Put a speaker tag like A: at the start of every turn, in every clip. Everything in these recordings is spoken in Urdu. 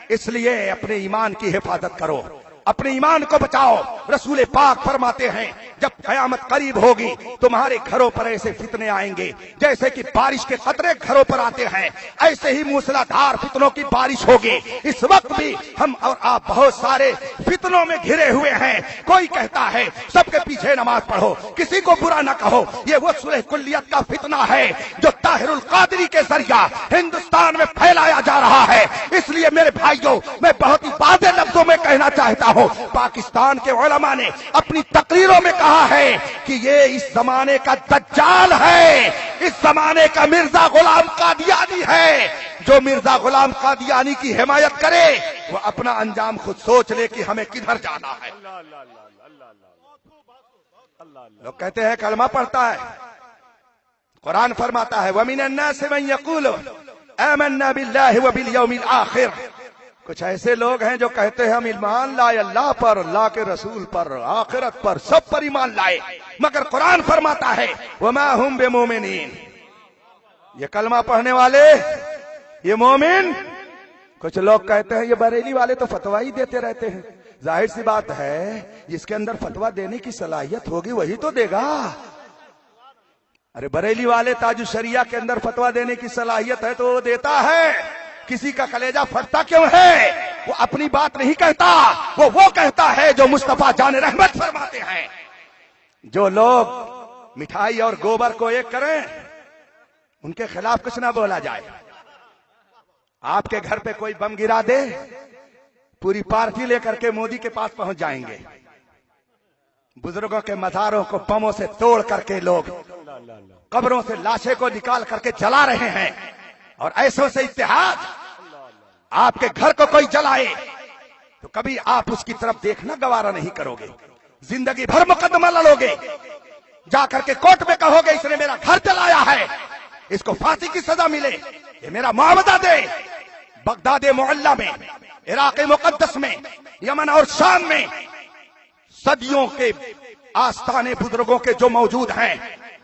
A: اس لیے اپنے ایمان کی حفاظت کرو، اپنے ایمان کو بچاؤ۔ رسول پاک فرماتے ہیں جب قیامت قریب ہوگی تمہارے گھروں پر ایسے فتنے آئیں گے جیسے کہ بارش کے قطرے گھروں پر آتے ہیں، ایسے ہی موسلا دھار فتنوں کی بارش ہوگی۔ اس وقت بھی ہم اور آپ بہت سارے فتنوں میں گھرے ہوئے ہیں۔ کوئی کہتا ہے سب کے پیچھے نماز پڑھو، کسی کو برا نہ کہو، یہ وہ صلح کلیت کا فتنہ ہے جو طاہر القادری کے ذریعہ ہندوستان میں پھیلایا جا رہا ہے۔ اس لیے میرے بھائیوں، میں بہت ہی واضح لفظوں میں کہنا چاہتا ہوں، پاکستان کے علماء نے اپنی تقریروں میں کہا ہے کہ یہ اس زمانے کا دجال ہے، اس زمانے کا مرزا غلام قادیانی ہے۔ جو مرزا غلام قادیانی کی حمایت کرے وہ اپنا انجام خود سوچ لے کہ ہمیں کدھر جانا ہے۔ لوگ کہتے ہیں کلمہ پڑھتا ہے، قرآن فرماتا ہے وَمِنَ النَّاسِ مَن يَقُولُ آمَنَّا بِاللَّهِ وَبِالْيَوْمِ الْآخِرِ۔ کچھ ایسے لوگ ہیں جو کہتے ہیں ہم ایمان لائے اللہ پر، اللہ کے رسول پر، آخرت پر، سب پر ایمان لائے، مگر قرآن فرماتا ہے وَمَا هُمْ بِمُؤْمِنِينَ۔ یہ کلمہ پڑھنے والے، یہ مومن۔ کچھ لوگ کہتے ہیں یہ بریلی والے تو فتویٰ ہی دیتے رہتے ہیں۔ ظاہر سی بات ہے جس کے اندر فتویٰ دینے کی صلاحیت ہوگی وہی تو دے گا۔ ارے بریلی والے تاج الشریعہ کے اندر فتویٰ دینے کی صلاحیت ہے تو وہ دیتا ہے، کسی کا کلیجہ پھٹتا کیوں ہے؟ وہ اپنی بات نہیں کہتا، وہ کہتا ہے جو مصطفیٰ جان رحمت فرماتے ہیں۔ جو لوگ مٹھائی اور گوبر کو ایک کریں ان کے خلاف کچھ نہ بولا جائے۔ آپ کے گھر پہ کوئی بم گرا دے، پوری پارٹی لے کر کے مودی کے پاس پہنچ جائیں گے۔ بزرگوں کے مزاروں کو بموں سے توڑ کر کے لوگ قبروں سے لاشیں کو نکال کر کے جلا رہے ہیں، اور ایسوں سے اتحاد۔ آپ کے گھر کو کوئی جلائے تو کبھی آپ اس کی طرف دیکھنا گوارا نہیں کرو گے، زندگی بھر مقدمہ لڑو گے، جا کر کے کورٹ میں کہو گے اس نے میرا گھر جلایا ہے، اس کو پھانسی کی سزا ملے، یہ میرا معاوضہ دے۔ بغداد معلی میں، عراق مقدس میں، یمن اور شام میں صدیوں کے آستانے بزرگوں کے جو موجود ہیں،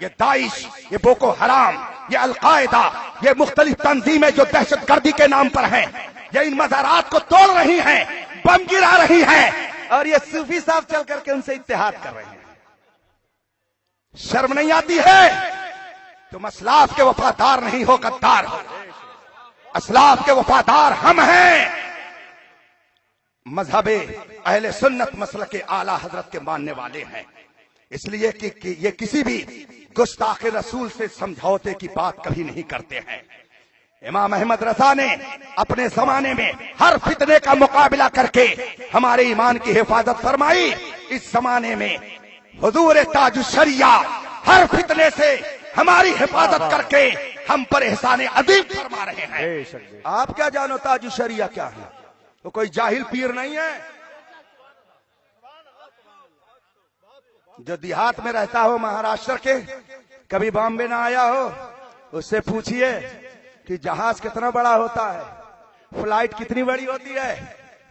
A: یہ داعش، یہ بوکو حرام، یہ القاعدہ، یہ مختلف تنظیمیں جو دہشت گردی کے نام پر ہیں، یہ ان مزارات کو توڑ رہی ہیں، بم گرا رہی ہیں، اور یہ صوفی صاحب چل کر کے ان سے اتحاد کر رہے ہیں۔ شرم نہیں آتی ہے؟ تم اسلاف کے وفادار نہیں ہو، غدار ہو۔ اسلاف کے وفادار ہم ہیں، مذہب اہل سنت مسلک اعلی حضرت کے ماننے والے ہیں، اس لیے کہ یہ کسی بھی گستاخ رسول سے سمجھوتے کی بات کبھی نہیں کرتے ہیں۔ امام احمد رضا نے اپنے زمانے میں ہر فتنے کا مقابلہ کر کے ہمارے ایمان کی حفاظت فرمائی۔ اس زمانے میں حضور تاج الشریعہ ہر فتنے سے ہماری حفاظت کر کے ہم پر احسان عظیم فرما رہے ہیں۔ آپ کیا جانو تاج الشریعہ کیا ہے؟ وہ کوئی جاہل پیر نہیں ہے جو دیہات میں رہتا ہو مہاراشٹر کے، کبھی بامبے نہ آیا ہو، اس سے پوچھئے کہ جہاز کتنا بڑا ہوتا ہے، فلائٹ کتنی بڑی ہوتی ہے،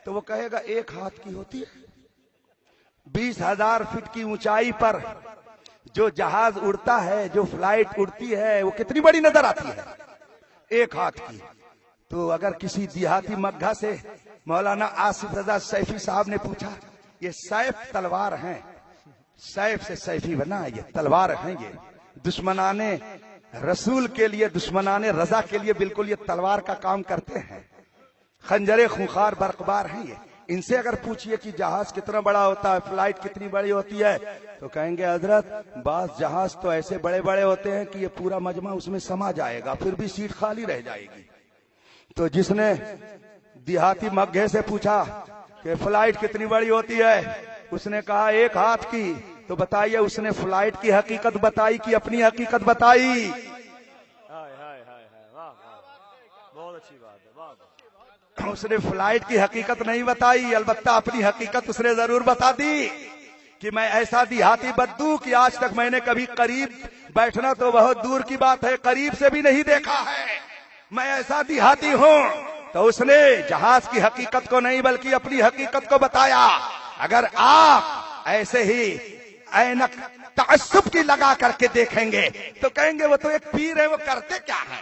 A: تو وہ کہے گا 1 ہاتھ کی ہوتی ہے۔ 20,000 فٹ کی اونچائی پر جو جہاز اڑتا ہے، جو فلائٹ اڑتی ہے، وہ کتنی بڑی نظر آتی ہے؟ 1 ہاتھ کی۔ تو اگر کسی دیہاتی مگھا سے مولانا آصف رضا سیفی صاحب نے پوچھا، یہ سیف تلوار ہیں، سیف سے سیفی بنا، یہ تلوار ہیں، یہ دشمنان رسول کے لیے، دشمنان رضا کے لیے بالکل یہ تلوار کا کام کرتے ہیں، خنجر خونخوار برقبار ہیں یہ۔ ان سے اگر پوچھئے کہ جہاز کتنا بڑا ہوتا ہے، فلائٹ کتنی بڑی ہوتی ہے، تو کہیں گے حضرت بعض جہاز تو ایسے بڑے بڑے ہوتے ہیں کہ یہ پورا مجمع اس میں سما جائے گا، پھر بھی سیٹ خالی رہ جائے گی۔ تو جس نے دیہاتی مگھے سے پوچھا کہ فلائٹ کتنی بڑی ہوتی ہے، اس نے کہا 1 ہاتھ کی، تو بتائیے اس نے فلائٹ کی حقیقت بتائی کہ اپنی حقیقت بتائی؟
B: بہت اچھی بات ہے۔
A: اس نے فلائٹ کی حقیقت نہیں بتائی، البتہ اپنی حقیقت اس نے ضرور بتا دی کہ میں ایسا دیہاتی بدو کہ آج تک میں نے کبھی قریب بیٹھنا تو بہت دور کی بات ہے، قریب سے بھی نہیں دیکھا ہے، میں ایسا دیہاتی ہوں۔ تو اس نے جہاز کی حقیقت کو نہیں بلکہ اپنی حقیقت کو بتایا۔ اگر آپ ایسے ہی اینک تعصب کی لگا کر کے دیکھیں گے تو کہیں گے وہ تو ایک پیر ہے، وہ کرتے کیا ہے؟